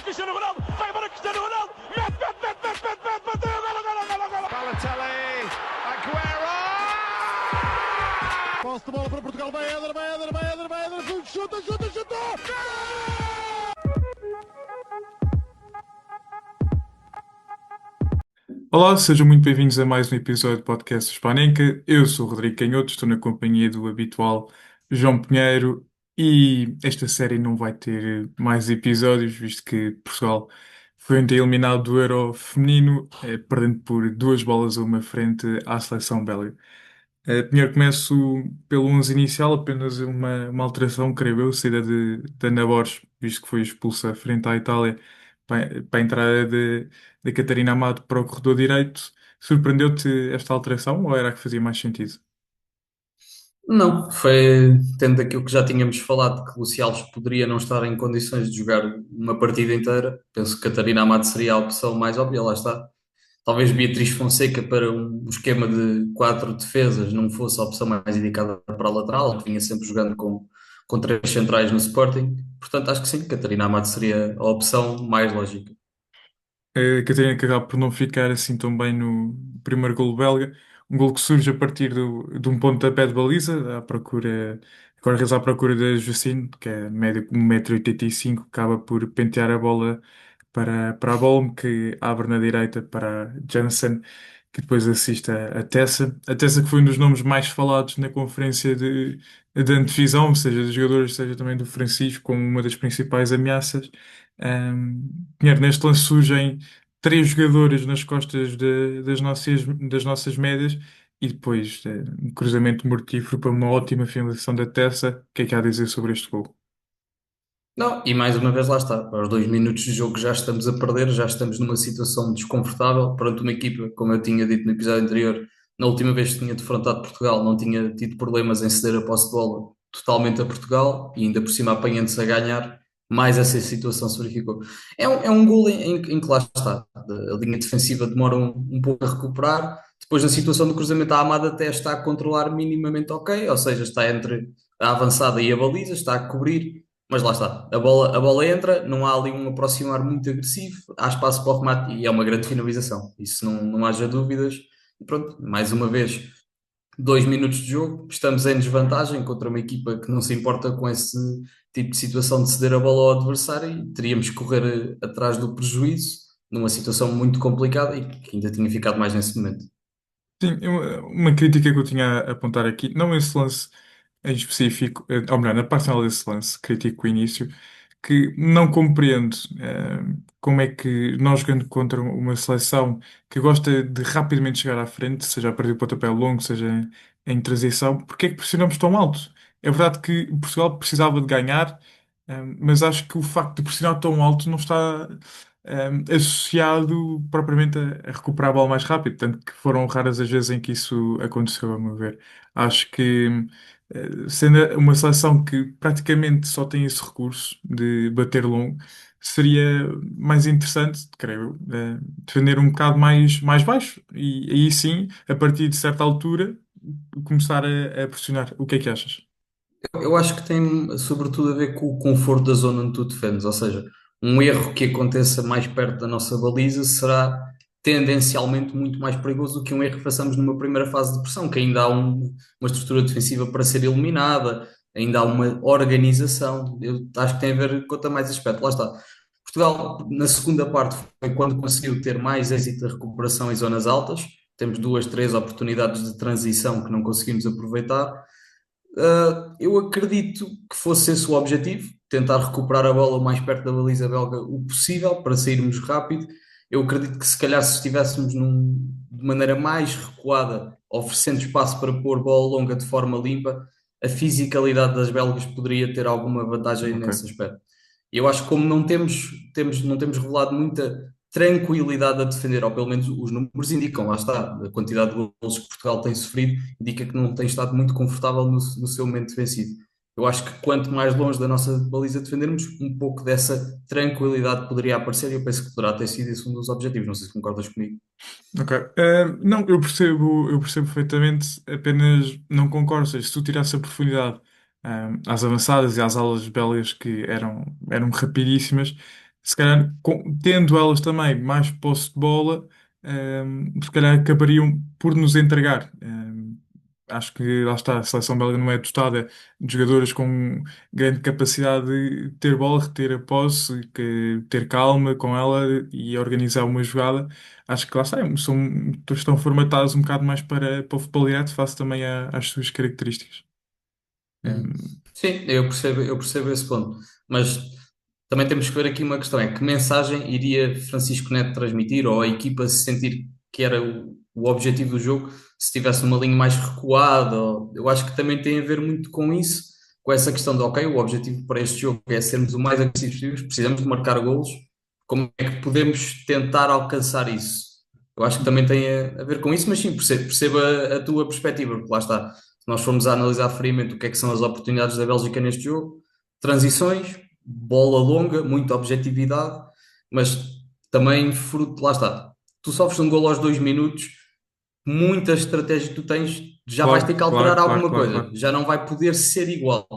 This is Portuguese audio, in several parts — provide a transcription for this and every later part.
Cristiano Ronaldo, vai embora Cristiano Ronaldo, mete, bateu, golo. Balotelli, Aguero! Posse de bola para Portugal, vai Éder, chuta! Olá, sejam muito bem-vindos a mais um episódio do podcast Hispanenca. Eu sou o Rodrigo Canhoto, estou na companhia do habitual João Pinheiro e esta série não vai ter mais episódios, visto que Portugal foi ontem eliminado do Euro feminino, perdendo por 2 bolas a 1 frente à seleção belga. Pinheiro, começo pelo 11 inicial, apenas uma alteração, creio eu, saída de Ana Borges, visto que foi expulsa frente à Itália, para a entrada de Catarina Amado para o corredor direito. Surpreendeu-te esta alteração ou era a que fazia mais sentido? Não, foi tendo aquilo que já tínhamos falado, que o Luci Alves poderia não estar em condições de jogar uma partida inteira. Penso que Catarina Amado seria a opção mais óbvia, lá está. Talvez Beatriz Fonseca para um esquema de quatro defesas não fosse a opção mais indicada para a lateral, que vinha sempre jogando com três centrais no Sporting. Portanto, acho que sim, Catarina Amado seria a opção mais lógica. A Catarina que acaba por não ficar assim tão bem no primeiro golo belga. Um golo que surge a partir de um pontapé de baliza, à procura, agora à procura da Jacine, que é médio 1,85 m, acaba por pentear a bola para a Bolm, que abre na direita para a Jansen, que depois assiste a Tessa. A Tessa que foi um dos nomes mais falados na conferência de antevisão, seja dos jogadores, seja também do Francisco, como uma das principais ameaças. Pinheiro, neste lance surgem 3 jogadores nas costas das nossas médias e depois um cruzamento mortífero para uma ótima finalização da Tessa. O que é que há a dizer sobre este gol? Não, e mais uma vez lá está. Aos 2 minutos de jogo já estamos a perder, já estamos numa situação desconfortável perante uma equipa, como eu tinha dito no episódio anterior, na última vez que tinha defrontado Portugal, não tinha tido problemas em ceder a posse de bola totalmente a Portugal e ainda por cima apanhando-se a ganhar, mais essa situação se verificou. É um gol em que lá está. A linha defensiva demora um pouco a recuperar, depois na situação do cruzamento a Amada até está a controlar minimamente ok, ou seja, está entre a avançada e a baliza, está a cobrir. Mas lá está, a bola entra, não há ali um aproximar muito agressivo, há espaço para o remate e é uma grande finalização. Isso não haja dúvidas. E pronto, mais uma vez, 2 minutos de jogo, estamos em desvantagem contra uma equipa que não se importa com esse tipo de situação de ceder a bola ao adversário e teríamos que correr atrás do prejuízo numa situação muito complicada e que ainda tinha ficado mais nesse momento. Sim, uma crítica que eu tinha a apontar aqui, não esse lance em específico, ou melhor, na parte final desse lance, critico o início, que não compreendo como é que nós jogando contra uma seleção que gosta de rapidamente chegar à frente, seja a partir do pontapé longo, seja em transição, porque é que pressionamos tão alto? É verdade que Portugal precisava de ganhar, mas acho que o facto de pressionar tão alto não está associado propriamente a recuperar a bola mais rápido, tanto que foram raras as vezes em que isso aconteceu, a meu ver. Acho que, sendo uma seleção que praticamente só tem esse recurso de bater longo, seria mais interessante, creio, defender um bocado mais baixo e aí sim, a partir de certa altura, começar a pressionar. O que é que achas? Eu acho que tem sobretudo a ver com o conforto da zona onde tu defendes, ou seja, um erro que aconteça mais perto da nossa baliza será tendencialmente muito mais perigoso do que um erro que façamos numa primeira fase de pressão, que ainda há uma estrutura defensiva para ser eliminada, ainda há uma organização. Eu acho que tem a ver com mais aspecto. Lá está. Portugal, na segunda parte, foi quando conseguiu ter mais êxito da recuperação em zonas altas. Temos duas, três oportunidades de transição que não conseguimos aproveitar. Eu acredito que fosse esse o objetivo, tentar recuperar a bola o mais perto da baliza belga o possível para sairmos rápido. Eu acredito que se calhar se estivéssemos de maneira mais recuada, oferecendo espaço para pôr bola longa de forma limpa, a fisicalidade das belgas poderia ter alguma vantagem Ok. nesse aspecto. E eu acho que como não temos revelado muita tranquilidade a defender, ou pelo menos os números indicam, lá está, a quantidade de golos que Portugal tem sofrido indica que não tem estado muito confortável no seu momento defensivo. Eu acho que quanto mais longe da nossa baliza defendermos, um pouco dessa tranquilidade poderia aparecer e eu penso que poderá ter sido esse um dos objetivos. Não sei se concordas comigo. Ok. Não, eu percebo perfeitamente, apenas não concordo. Ou seja, se tu tirasses a profundidade, às avançadas e às alas belgas que eram rapidíssimas, se calhar, tendo elas também mais posse de bola, se calhar acabariam por nos entregar. Acho que lá está, a seleção belga não é dotada de jogadoras com grande capacidade de ter bola, reter a posse, ter calma com ela e organizar uma jogada. Acho que lá está, estão formatadas um bocado mais para o futebol direto, face também às suas características. É. Hum, Sim, eu percebo esse ponto. Mas também temos que ver aqui uma questão: é que mensagem iria Francisco Neto transmitir, ou a equipa se sentir que era o objetivo do jogo, se estivesse numa linha mais recuada? Eu acho que também tem a ver muito com isso, com essa questão de, ok, o objetivo para este jogo é sermos o mais agressivos possíveis, precisamos de marcar golos, como é que podemos tentar alcançar isso? Eu acho que também tem a ver com isso, mas sim, percebo a tua perspectiva, porque lá está. Se nós formos a analisar friamente o que é que são as oportunidades da Bélgica neste jogo, transições, bola longa, muita objetividade, mas também fruto, lá está. Tu sofres um gol aos 2 minutos, muita estratégia que tu tens, já vais ter claro, que alterar claro, claro, alguma claro, coisa, claro. já não vai poder ser igual.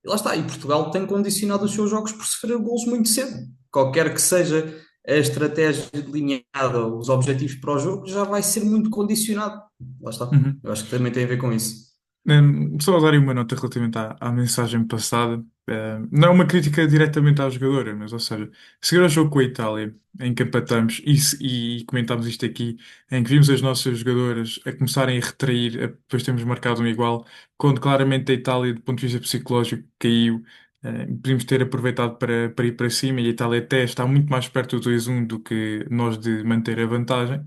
E lá está, e Portugal tem condicionado os seus jogos por sofrer golos muito cedo. Qualquer que seja a estratégia delineada, os objetivos para o jogo, já vai ser muito condicionado. Lá está. Uhum. Eu acho que também tem a ver com isso. Só dar aí uma nota relativamente à mensagem passada. Não é uma crítica diretamente à jogadora, mas, ou seja, seguir o jogo com a Itália, em que empatamos, e comentámos isto aqui, em que vimos as nossas jogadoras a começarem a retrair, depois temos marcado um igual, quando claramente a Itália, do ponto de vista psicológico, caiu. Podíamos ter aproveitado para ir para cima, e a Itália até está muito mais perto do 2-1 do que nós de manter a vantagem.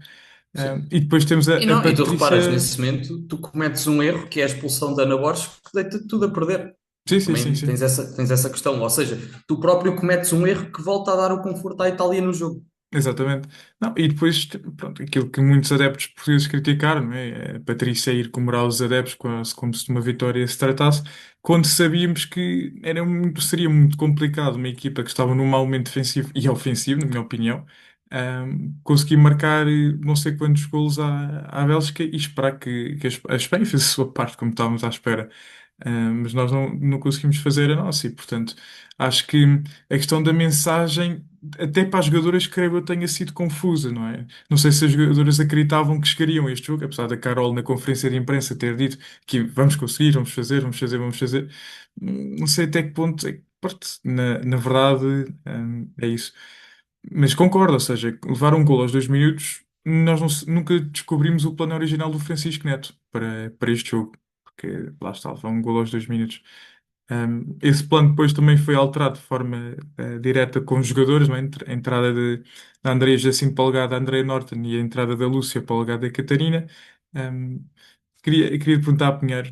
Sim. E depois temos E, a não, e tu reparas, Patrícia. nesse momento, tu cometes um erro que é a expulsão da Ana Borges, que deita tudo a perder. Sim, sim, sim, Também sim. tens essa questão. Ou seja, tu próprio cometes um erro que volta a dar o conforto à Itália no jogo. Exatamente. Não, e depois, pronto, aquilo que muitos adeptos portugueses criticaram, não é? A Patrícia ir comemorar os adeptos quase como se de uma vitória se tratasse, quando sabíamos que seria muito complicado uma equipa que estava num mau momento defensivo e ofensivo, na minha opinião, conseguir marcar não sei quantos golos à Bélgica e esperar que a Espanha fizesse a sua parte, como estávamos à espera. Mas nós não conseguimos fazer a nossa e, portanto, acho que a questão da mensagem até para as jogadoras, creio eu, tenha sido confusa, não é? Não sei se as jogadoras acreditavam que chegariam a este jogo, apesar da Carol na conferência de imprensa ter dito que vamos conseguir, vamos fazer, vamos fazer, vamos fazer. Não sei até que ponto, pronto, na verdade, é isso. Mas concordo, ou seja, levar um gol aos 2 minutos, nós nunca descobrimos o plano original do Francisco Neto para este jogo, porque lá está, levar um gol aos 2 minutos. Esse plano depois também foi alterado de forma direta com os jogadores, não é? A entrada da Andreia Jacinto para o lugar da Andreia Norton e a entrada da Lúcia para o lugar da Catarina. Um, queria perguntar a Pinheiro,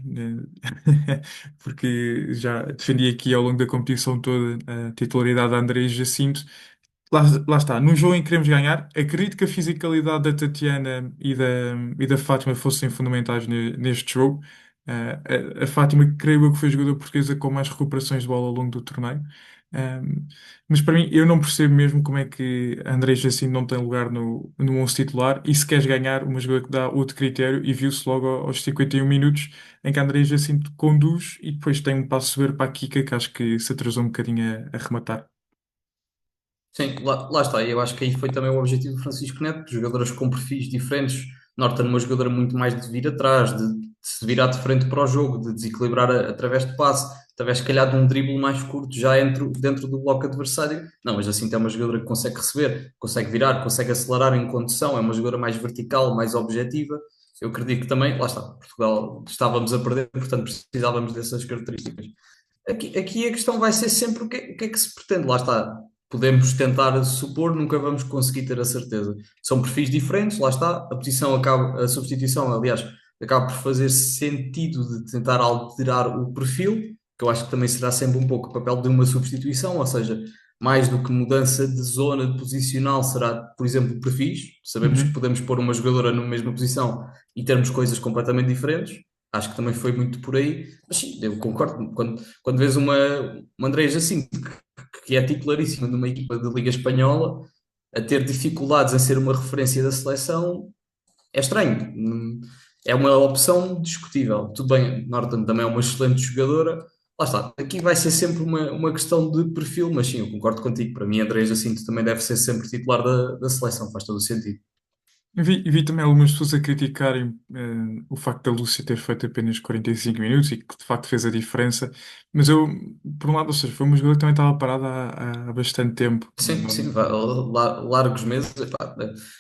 porque já defendi aqui ao longo da competição toda a titularidade da Andreia Jacinto. Lá, lá está, num jogo em que queremos ganhar, acredito que a fisicalidade da Tatiana e da Fátima fossem fundamentais neste jogo. A Fátima, creio eu que foi a jogadora portuguesa com mais recuperações de bola ao longo do torneio. Mas para mim, eu não percebo mesmo como é que a André Jacinto não tem lugar no 11 titular e se queres ganhar, uma jogadora que dá outro critério e viu-se logo aos 51 minutos em que a André Jacinto conduz e depois tem um passo sobre para a Kika que acho que se atrasou um bocadinho a rematar. Sim, lá está. E eu acho que aí foi também o objetivo do Francisco Neto, jogadoras com perfis diferentes. Norton, uma jogadora muito mais de vir atrás, de se virar de frente para o jogo, de desequilibrar através de passe, através, se calhar, de um drible mais curto já dentro do bloco adversário. Não, mas assim tem uma jogadora que consegue receber, consegue virar, consegue acelerar em condução, é uma jogadora mais vertical, mais objetiva. Eu acredito que também, lá está, Portugal estávamos a perder, portanto precisávamos dessas características. Aqui a questão vai ser sempre o que é que se pretende. Lá está. Podemos tentar supor, nunca vamos conseguir ter a certeza. São perfis diferentes, lá está. A substituição, aliás, acaba por fazer sentido de tentar alterar o perfil, que eu acho que também será sempre um pouco o papel de uma substituição, ou seja, mais do que mudança de zona de posicional, será, por exemplo, perfis. Sabemos que Uhum. podemos pôr uma jogadora na mesma posição e termos coisas completamente diferentes. Acho que também foi muito por aí. Mas sim, eu concordo. Quando vês uma Andreas assim, que é titularíssima de uma equipa de Liga Espanhola, a ter dificuldades em ser uma referência da seleção, é estranho. É uma opção discutível. Tudo bem, Norton também é uma excelente jogadora, lá está. Aqui vai ser sempre uma questão de perfil, mas sim, eu concordo contigo. Para mim, André Jacinto também deve ser sempre titular da seleção, faz todo o sentido. Vi também algumas pessoas a criticarem o facto da Lúcia ter feito apenas 45 minutos e que de facto fez a diferença, mas eu, por um lado, ou seja, foi uma jogadora que também estava parada há bastante tempo. Sim, sim, largos meses. Epá,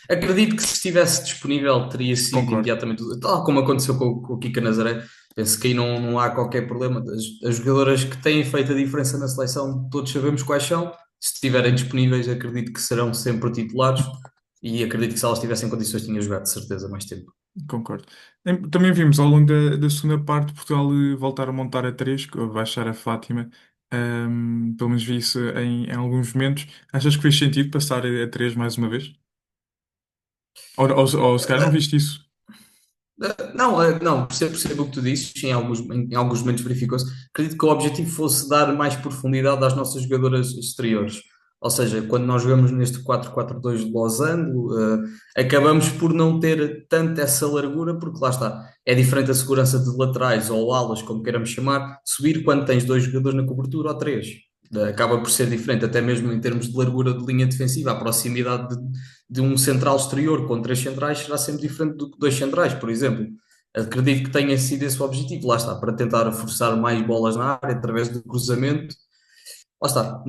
acredito que se estivesse disponível teria sido Concordo, imediatamente, tal como aconteceu com o Kika Nazaré. Penso que aí não há qualquer problema. As jogadoras que têm feito a diferença na seleção, todos sabemos quais são. Se estiverem disponíveis, acredito que serão sempre titulares e acredito que se elas tivessem condições, tinham jogado de certeza mais tempo. concordo. Também vimos ao longo da segunda parte Portugal voltar a montar a três, baixar a Fátima. Pelo menos vi isso em alguns momentos. Achas que fez sentido passar a três mais uma vez? Ou se calhar não viste isso? Não, percebo o que tu dizes, sim, em alguns momentos verificou-se. Acredito que o objetivo fosse dar mais profundidade às nossas jogadoras exteriores. Ou seja, quando nós jogamos neste 4-4-2 de losango, acabamos por não ter tanto essa largura, porque lá está, é diferente a segurança de laterais ou alas, como queiramos chamar, subir quando tens dois jogadores na cobertura ou três. Acaba por ser diferente, até mesmo em termos de largura de linha defensiva, a proximidade de um central exterior com três centrais será sempre diferente do que dois centrais, por exemplo. Acredito que tenha sido esse o objetivo, lá está, para tentar forçar mais bolas na área através do cruzamento. Lá está,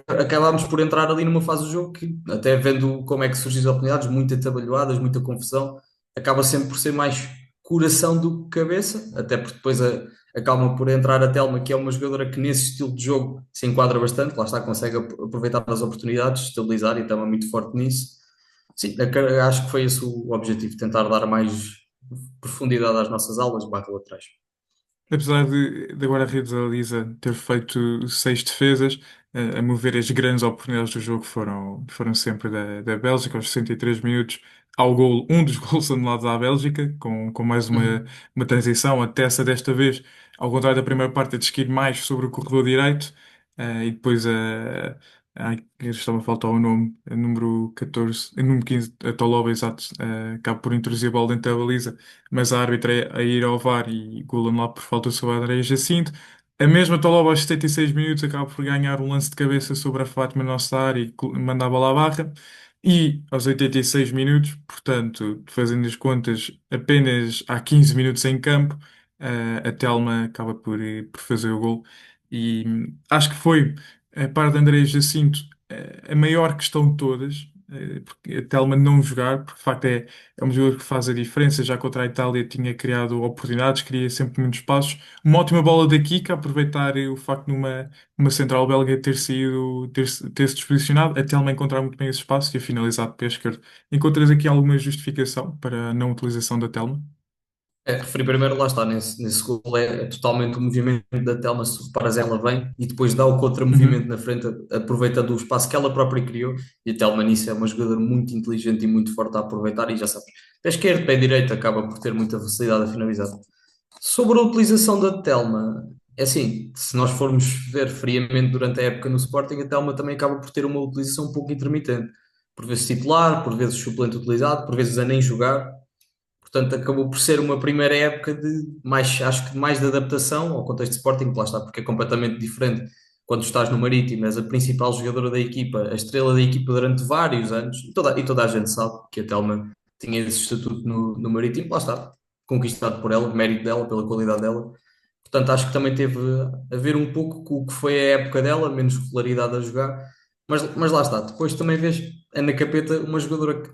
acabámos por entrar ali numa fase do jogo que, até vendo como é que surgem as oportunidades, muita atabalhoadas, muita confusão, acaba sempre por ser mais coração do que cabeça, até porque depois acaba por entrar a Telma, que é uma jogadora que nesse estilo de jogo se enquadra bastante, lá está, consegue aproveitar as oportunidades, estabilizar e está muito forte nisso. Sim, acho que foi esse o objetivo, tentar dar mais profundidade às nossas aulas, barra laterais. Apesar de agora a Rede da Lisa ter feito seis defesas, a meu ver, as grandes oportunidades do jogo foram sempre da Bélgica, aos 63 minutos, ao gol, um dos gols anulados à Bélgica, com mais Uhum. uma transição. A Tessa, desta vez, ao contrário da primeira parte, a desquir mais sobre o corredor direito, e depois estava a faltar o nome, o número 14, o número 15, a Toloba, exato, acaba por introduzir a bola dentro da baliza, mas a árbitra a ir ao VAR e gol anulado por falta sobre a Andréia Jacinto. A mesma Toloba aos 76 minutos acaba por ganhar um lance de cabeça sobre a Fátima nossa área e manda a bola à barra. E aos 86 minutos, portanto, fazendo as contas, apenas há 15 minutos em campo, a Telma acaba por fazer o gol. E acho que foi, a par de André Jacinto, a maior questão de todas, porque a Telma não jogar, porque de facto é um jogador que faz a diferença. Já contra a Itália tinha criado oportunidades, cria sempre muitos passos. Uma ótima bola da Kika, aproveitar o facto numa central belga ter-se desposicionado, a Telma encontrar muito bem esse espaço e a finalizar de pé esquerdo. Encontras aqui alguma justificação para a não utilização da Telma? Referi primeiro, lá está, nesse gol é totalmente o movimento da Telma, se reparas, ela vem e depois dá o contra-movimento Uhum. na frente, aproveitando o espaço que ela própria criou, e a Telma nisso é uma jogadora muito inteligente e muito forte a aproveitar, e já sabes, pé esquerdo, pé direito, acaba por ter muita facilidade a finalizar. Sobre a utilização da Telma, é assim, se nós formos ver friamente durante a época no Sporting, a Telma também acaba por ter uma utilização um pouco intermitente, por vezes titular, por vezes suplente utilizado, por vezes a nem jogar. Portanto, acabou por ser uma primeira época de mais, acho que mais de adaptação ao contexto de Sporting, que lá está, porque é completamente diferente quando estás no Marítimo, és a principal jogadora da equipa, a estrela da equipa durante vários anos, e toda a gente sabe que a Telma tinha esse estatuto no Marítimo, lá está, conquistado por ela, mérito dela, pela qualidade dela. Portanto, acho que também teve a ver um pouco com o que foi a época dela, menos regularidade a jogar, mas lá está. Depois também vês Ana Capeta, uma jogadora que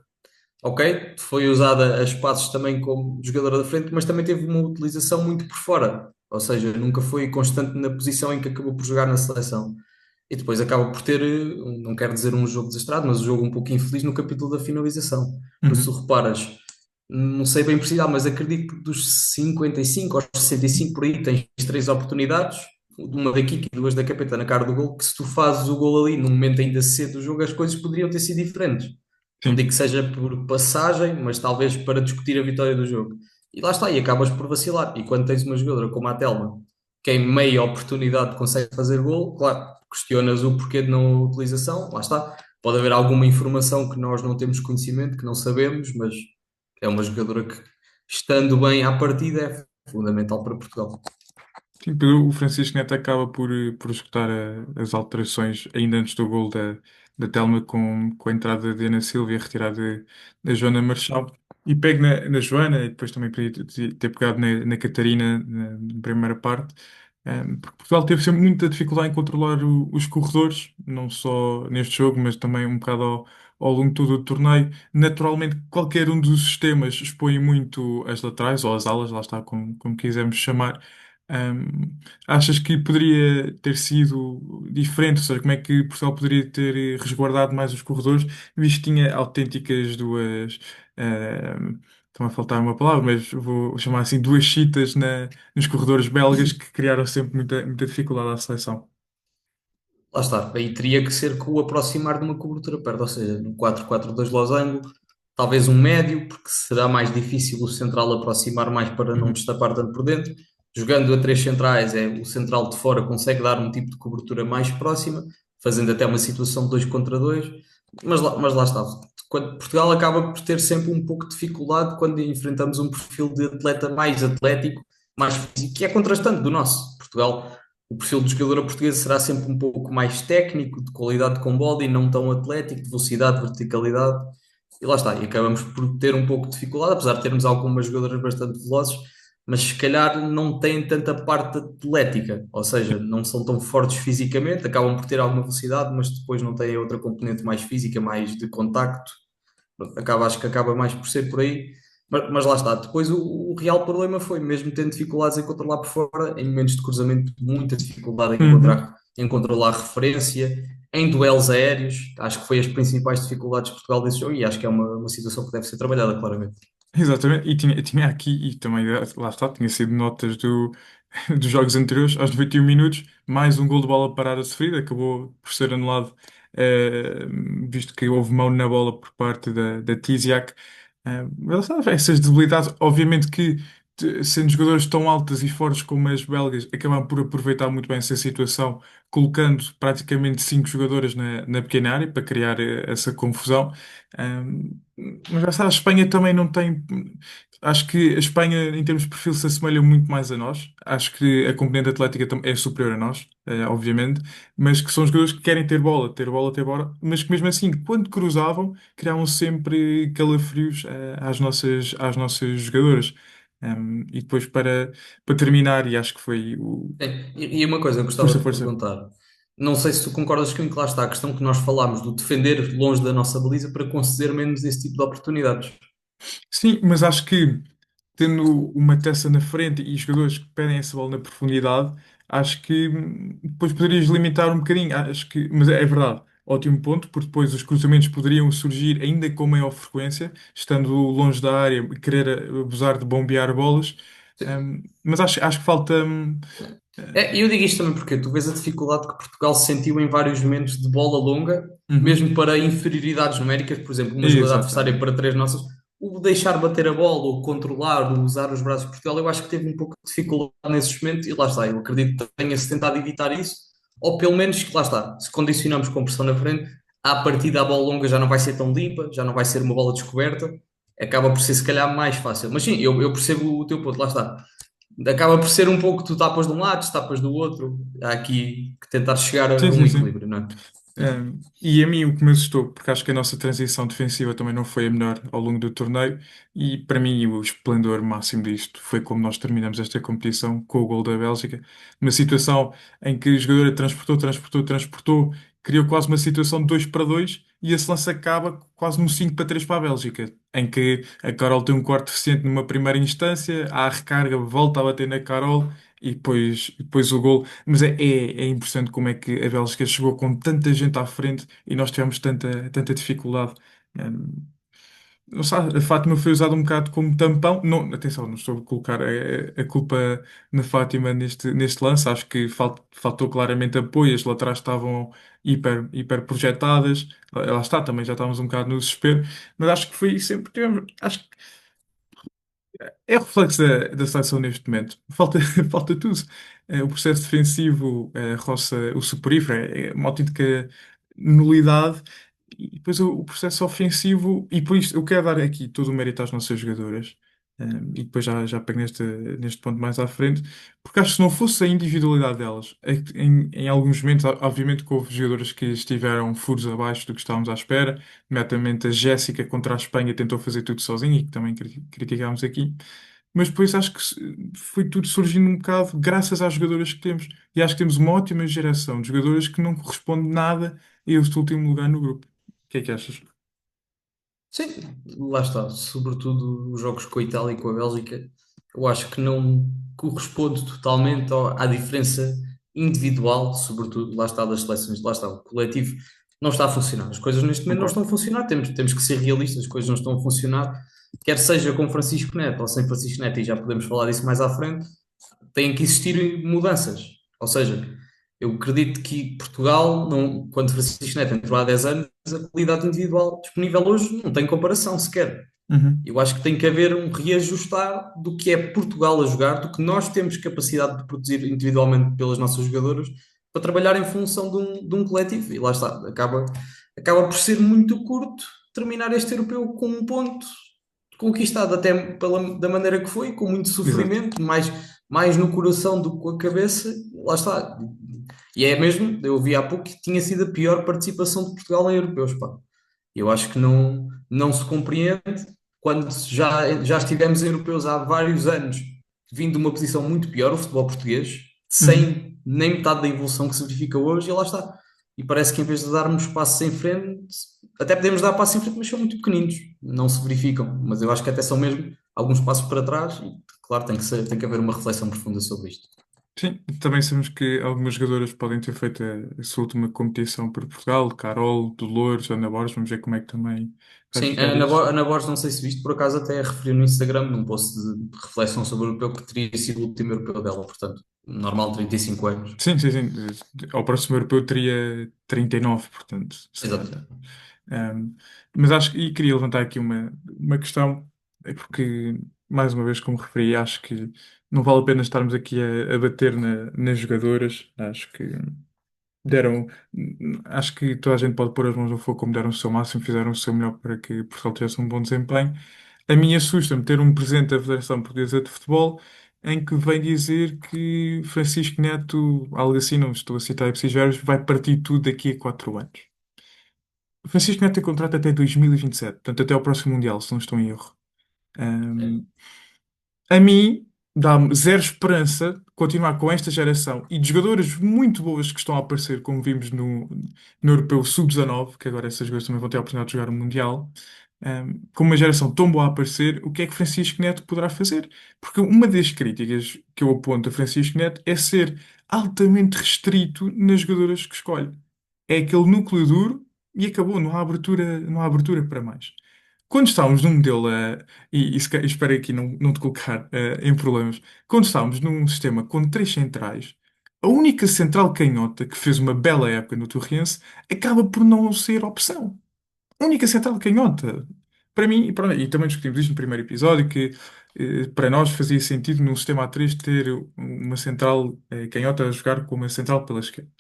ok, foi usada a espaços também como jogadora da frente, mas também teve uma utilização muito por fora, ou seja, nunca foi constante na posição em que acabou por jogar na seleção. E depois acaba por ter, não quero dizer um jogo desastrado, mas um jogo um pouco infeliz no capítulo da finalização. Porque se tu Uhum. reparas, não sei bem precisar, mas acredito que dos 55 aos 65 por aí tens três oportunidades, uma da Kiki e duas da Capeta na cara do gol, que se tu fazes o gol ali, num momento ainda cedo do jogo, as coisas poderiam ter sido diferentes. Não digo Sim. que seja por passagem, mas talvez para discutir a vitória do jogo. E lá está, e acabas por vacilar. E quando tens uma jogadora como a Telma, que em meia oportunidade consegue fazer gol, claro, questionas o porquê de não utilização, lá está. Pode haver alguma informação que nós não temos conhecimento, que não sabemos, mas é uma jogadora que, estando bem à partida, é fundamental para Portugal. Sim, o Francisco Neto acaba por executar as alterações ainda antes do gol da Telma com a entrada de Ana Silva e a retirada da Joana Marchal. E pega na Joana, e depois também podia ter pegado na Catarina na primeira parte. Porque Portugal teve sempre muita dificuldade em controlar os corredores, não só neste jogo, mas também um bocado ao longo de todo o torneio. Naturalmente, qualquer um dos sistemas expõe muito as laterais ou as alas, lá está, como quisermos chamar. Um, Achas que poderia ter sido diferente? Ou seja, como é que Portugal poderia ter resguardado mais os corredores, visto que tinha autênticas duas. Estão a faltar uma palavra, mas vou chamar assim duas chitas nos corredores belgas que criaram sempre muita dificuldade à seleção. Lá está, aí teria que ser com o aproximar de uma cobertura perto, ou seja, no 4-4-2 losango, talvez um médio, porque será mais difícil o central aproximar mais para não Uhum. destapar tanto por dentro. Jogando a três centrais, o central de fora consegue dar um tipo de cobertura mais próxima, fazendo até uma situação de 2 contra 2. Mas lá está, Portugal acaba por ter sempre um pouco de dificuldade quando enfrentamos um perfil de atleta mais atlético, mais físico, que é contrastante do nosso. Portugal, o perfil do jogador português será sempre um pouco mais técnico, de qualidade com bola e não tão atlético, de velocidade, verticalidade. E lá está, e acabamos por ter um pouco de dificuldade, apesar de termos algumas jogadoras bastante velozes, mas se calhar não têm tanta parte atlética, ou seja, não são tão fortes fisicamente, acabam por ter alguma velocidade, mas depois não têm outra componente mais física, mais de contacto. Acho que acaba mais por ser por aí. Mas lá está. Depois o real problema foi, mesmo tendo dificuldades em controlar por fora, em momentos de cruzamento, muita dificuldade Uhum. em controlar referência, em duelos aéreos. Acho que foi as principais dificuldades de Portugal desse jogo e acho que é uma situação que deve ser trabalhada, claramente. Exatamente, e tinha aqui, e também lá está, tinha sido notas dos jogos anteriores, aos 91 minutos, mais um gol de bola parada sofrida, acabou por ser anulado, eh, visto que houve mão na bola por parte da Tiziak. Mas, lá está, essas debilidades, obviamente que sendo jogadores tão altas e fortes como as belgas, acabam por aproveitar muito bem essa situação, colocando praticamente 5 jogadoras na pequena área para criar essa confusão. Mas já está, a Espanha também não tem. Acho que a Espanha, em termos de perfil, se assemelha muito mais a nós. Acho que a componente atlética é superior a nós, obviamente, mas que são jogadores que querem ter bola, ter bola, ter bola, mas que mesmo assim, quando cruzavam, criavam sempre calafrios, às nossas jogadoras. E depois, para terminar, e acho que foi o. E uma coisa que eu gostava Força, de força. perguntar, não sei se tu concordas comigo que lá está a questão que nós falámos do defender longe da nossa baliza para conceder menos esse tipo de oportunidades. Sim, mas acho que tendo uma Tessa na frente e jogadores que pedem essa bola na profundidade, acho que depois poderias limitar um bocadinho. Acho que, mas é verdade, ótimo ponto, porque depois os cruzamentos poderiam surgir ainda com maior frequência, estando longe da área e querer abusar de bombear bolas. Mas acho que falta. Eu digo isto também porque tu vês a dificuldade que Portugal sentiu em vários momentos de bola longa, Uhum. mesmo para inferioridade numéricas, por exemplo, uma jogada adversária Exatamente. para três nossas, o deixar bater a bola, ou controlar, ou usar os braços de Portugal, eu acho que teve um pouco de dificuldade nesses momentos e lá está, eu acredito que tenha-se tentado evitar isso, ou pelo menos que lá está, se condicionamos com pressão na frente, à partida a bola longa já não vai ser tão limpa, já não vai ser uma bola descoberta, acaba por ser se calhar mais fácil. Mas sim, eu percebo o teu ponto, lá está. Acaba por ser um pouco tu tapas de um lado, tapas do outro. Há aqui que tentar chegar Sim, a um sim, sim. equilíbrio, não é? E a mim o que me assustou, porque acho que a nossa transição defensiva também não foi a melhor ao longo do torneio, e para mim o esplendor máximo disto foi como nós terminamos esta competição com o gol da Bélgica, uma situação em que a jogadora transportou, transportou, transportou, criou quase uma situação de 2-2 e esse lance acaba quase num 5-3 para a Bélgica, em que a Carol tem um corte deficiente numa primeira instância, há a recarga, volta a bater na Carol. E depois o gol. Mas é impressionante como é que a Bélgica chegou com tanta gente à frente e nós tivemos tanta dificuldade. Um, não sabe, a Fátima foi usada um bocado como tampão. Não, atenção, não estou a colocar a culpa na Fátima neste lance. Acho que faltou claramente apoio. As laterais estavam hiper projetadas. Lá está, também já estávamos um bocado no desespero. Mas acho que foi sempre. Acho é o reflexo da seleção neste momento. Falta, falta tudo. O processo defensivo roça o soporífero, é uma autêntica nulidade. E depois o processo ofensivo, e por isso eu quero dar aqui todo o mérito às nossas jogadoras. E depois já pego neste ponto mais à frente, porque acho que se não fosse a individualidade delas, em alguns momentos, obviamente que houve jogadoras que estiveram furos abaixo do que estávamos à espera, nomeadamente a Jéssica contra a Espanha tentou fazer tudo sozinha e que também criticámos aqui, mas depois acho que foi tudo surgindo um bocado graças às jogadoras que temos, e acho que temos uma ótima geração de jogadoras que não corresponde nada a este último lugar no grupo. O que é que achas? Sim, lá está. Sobretudo os jogos com a Itália e com a Bélgica, eu acho que não corresponde totalmente à diferença individual, sobretudo, lá está, das seleções. Lá está, o coletivo não está a funcionar. As coisas neste momento não Concordo. estão a funcionar. Temos que ser realistas, as coisas não estão a funcionar. Quer seja com Francisco Neto ou sem Francisco Neto, e já podemos falar disso mais à frente, têm que existir mudanças. Ou seja, eu acredito que Portugal, não, quando Francisco Neto entrou há 10 anos, a qualidade individual disponível hoje não tem comparação sequer. Uhum. Eu acho que tem que haver um reajustar do que é Portugal a jogar, do que nós temos capacidade de produzir individualmente pelas nossas jogadoras, para trabalhar em função de um coletivo. E lá está, acaba por ser muito curto terminar este europeu com um ponto conquistado até da maneira que foi, com muito Exato. sofrimento, mais no coração do que com a cabeça. Lá está. E é mesmo, eu vi há pouco que tinha sido a pior participação de Portugal em europeus, pá. Eu acho que não se compreende quando já estivemos em europeus há vários anos, vindo de uma posição muito pior, o futebol português, Uhum. sem nem metade da evolução que se verifica hoje, e lá está. E parece que em vez de darmos passos em frente, até podemos dar passos em frente, mas são muito pequeninos, não se verificam. Mas eu acho que até são mesmo alguns passos para trás, e claro, tem que haver uma reflexão profunda sobre isto. Sim, também sabemos que algumas jogadoras podem ter feito a sua última competição por Portugal, Carol, Dolores, Ana Borges, vamos ver como é que também vai Sim, a ficar Ana isso. Ana Borges, não sei se viste, por acaso até referiu no Instagram, num post de reflexão sobre o europeu, que teria sido o último europeu dela, portanto, normal 35 anos. Sim, sim, sim. Ao próximo europeu teria 39, portanto, será. Exato. Ahm, mas acho que, e queria levantar aqui uma questão, é porque, mais uma vez, como referi, acho que não vale a pena estarmos aqui a bater nas jogadoras. Acho que toda a gente pode pôr as mãos no fogo como deram o seu máximo, fizeram o seu melhor para que Portugal tivesse um bom desempenho. A mim assusta-me ter um presidente da Federação Portuguesa de Futebol em que vem dizer que Francisco Neto, algo assim, não estou a citar ipsis verbos, vai partir tudo daqui a 4 anos. Francisco Neto tem contrato até 2027, portanto até ao próximo Mundial, se não estou em erro. É. A mim dá-me zero esperança continuar com esta geração e de jogadoras muito boas que estão a aparecer, como vimos no Europeu Sub-19, que agora essas jogadoras também vão ter a oportunidade de jogar o Mundial. Com uma geração tão boa a aparecer, o que é que Francisco Neto poderá fazer? Porque uma das críticas que eu aponto a Francisco Neto é ser altamente restrito nas jogadoras que escolhe. É aquele núcleo duro e acabou, não há abertura para mais. Quando estávamos num modelo, e espero aqui não te colocar em problemas, quando estávamos num sistema com três centrais, a única central canhota que fez uma bela época no Torrense acaba por não ser opção. A única central canhota. Para mim, e também discutimos isto no primeiro episódio, que para nós fazia sentido num sistema A3 ter uma central canhota a jogar com uma central pela esquerda.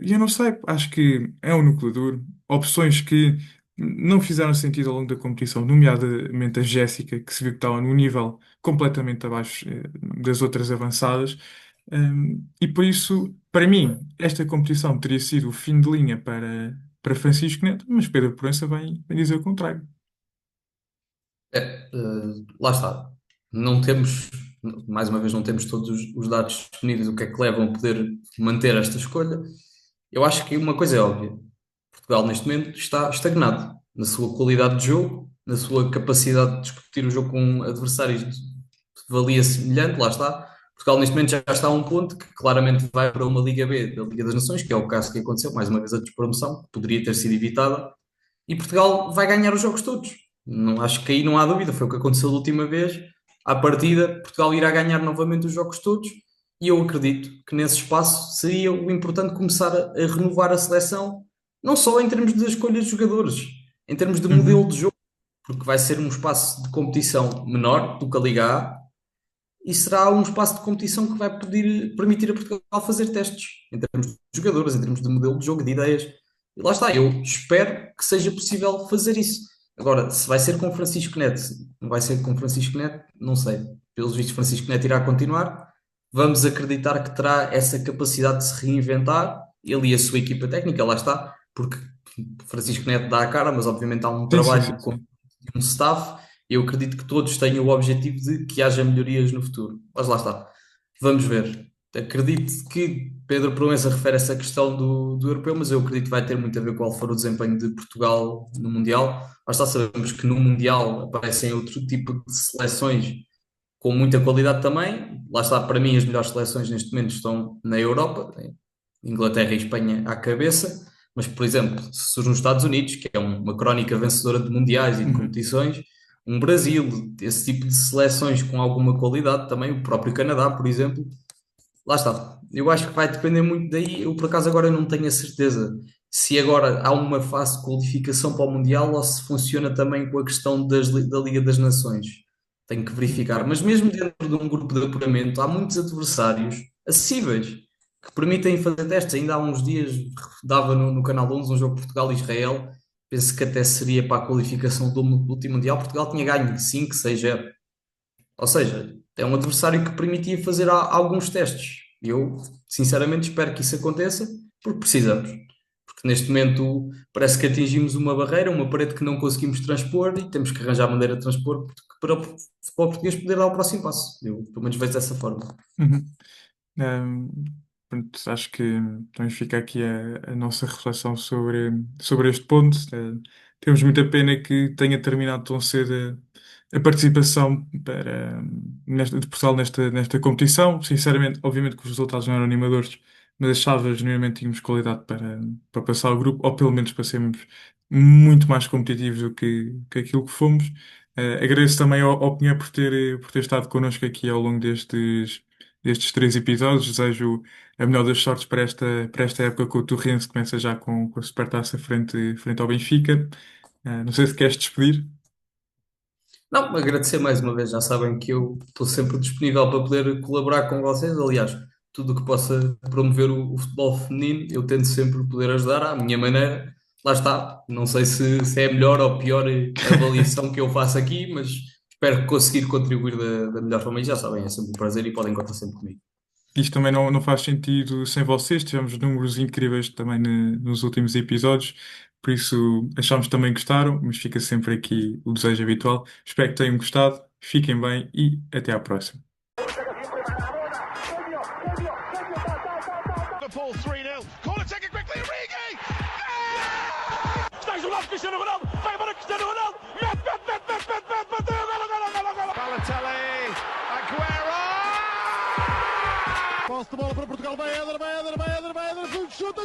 E eu não sei, acho que é um núcleo duro. Opções que não fizeram sentido ao longo da competição, nomeadamente a Jéssica, que se viu que estava num nível completamente abaixo das outras avançadas. E por isso, para mim, esta competição teria sido o fim de linha para Francisco Neto, mas Pedro Proença vem dizer o contrário. Lá está. Não temos, mais uma vez, não temos todos os dados disponíveis, o que é que levam a poder manter esta escolha. Eu acho que uma coisa é óbvia. Portugal, neste momento, está estagnado na sua qualidade de jogo, na sua capacidade de discutir o jogo com adversários de valia semelhante, lá está. Portugal, neste momento, já está a um ponto que claramente vai para uma Liga B da Liga das Nações, que é o caso que aconteceu, mais uma vez a despromoção, que poderia ter sido evitada, e Portugal vai ganhar os jogos todos. Não, acho que aí não há dúvida, foi o que aconteceu da última vez. À partida, Portugal irá ganhar novamente os jogos todos, e eu acredito que nesse espaço seria o importante começar a renovar a seleção, não só em termos de escolha de jogadores, em termos de modelo Uhum, de jogo, porque vai ser um espaço de competição menor do que a Liga A, e será um espaço de competição que vai permitir a Portugal fazer testes em termos de jogadores, em termos de modelo de jogo, de ideias. E lá está, eu espero que seja possível fazer isso. Agora, se vai ser com Francisco Neto, não vai ser com Francisco Neto, não sei. Pelos vistos, Francisco Neto irá continuar. Vamos acreditar que terá essa capacidade de se reinventar, ele e a sua equipa técnica, lá está, porque Francisco Neto dá a cara, mas obviamente há um Sim, sim, sim, trabalho com sim. um staff. Eu acredito que todos tenham o objetivo de que haja melhorias no futuro. Mas lá está. Vamos ver. Acredito que Pedro Proença refere essa questão do europeu, mas eu acredito que vai ter muito a ver com qual for o desempenho de Portugal no Mundial. Lá está, sabemos que no Mundial aparecem outro tipo de seleções com muita qualidade também. Lá está, para mim, as melhores seleções neste momento estão na Europa, Inglaterra e Espanha à cabeça. Mas, por exemplo, se surge nos Estados Unidos, que é uma crónica vencedora de mundiais e de Uhum. competições, um Brasil, esse tipo de seleções com alguma qualidade também, o próprio Canadá, por exemplo, lá está. Eu acho que vai depender muito daí. Eu, por acaso, agora não tenho a certeza se agora há uma fase de qualificação para o Mundial ou se funciona também com a questão da Liga das Nações. Tenho que verificar. Mas mesmo dentro de um grupo de apuramento, há muitos adversários acessíveis que permitem fazer testes. Ainda há uns dias dava no Canal 11 um jogo Portugal-Israel. Penso que até seria para a qualificação do último Mundial. Portugal tinha ganho 5, 6-0. Ou seja, é um adversário que permitia fazer alguns testes. E eu, sinceramente, espero que isso aconteça, porque precisamos. Porque neste momento parece que atingimos uma barreira, uma parede que não conseguimos transpor e temos que arranjar maneira de transpor para o futebol português poder dar o próximo passo. Eu, pelo menos, vejo dessa forma. Uhum. Ahm, Pronto, acho que também fica aqui a nossa reflexão sobre este ponto. Temos muita pena que tenha terminado tão cedo a participação de Portugal nesta competição. Sinceramente, obviamente que os resultados não eram animadores, mas achava genuinamente que tínhamos qualidade para passar o grupo, ou pelo menos para sermos muito mais competitivos do que aquilo que fomos. Agradeço também ao Pinheiro por ter estado connosco aqui ao longo destes 3 episódios. Desejo a melhor das sortes para esta época com o Torrense, que começa já com a Supertaça frente ao Benfica. Não sei se queres despedir. Não, agradecer mais uma vez. Já sabem que eu estou sempre disponível para poder colaborar com vocês. Aliás, tudo o que possa promover o futebol feminino, eu tento sempre poder ajudar à minha maneira. Lá está. Não sei se é a melhor ou pior avaliação que eu faço aqui, mas espero conseguir contribuir da melhor forma. E já sabem, é sempre um prazer e podem contar sempre comigo. Isto também não faz sentido sem vocês. Tivemos números incríveis também nos últimos episódios, por isso achámos que também gostaram, mas fica sempre aqui o desejo habitual. Espero que tenham gostado, fiquem bem e até à próxima. Liverpool 3-0. Corner taken quickly. Origi! Está isolado Cristiano Ronaldo. Vai embora Cristiano Ronaldo. Mete. Bateu. Golo. Balotelli, Aguero! Posse de bola para Portugal, vai Éder, chuta!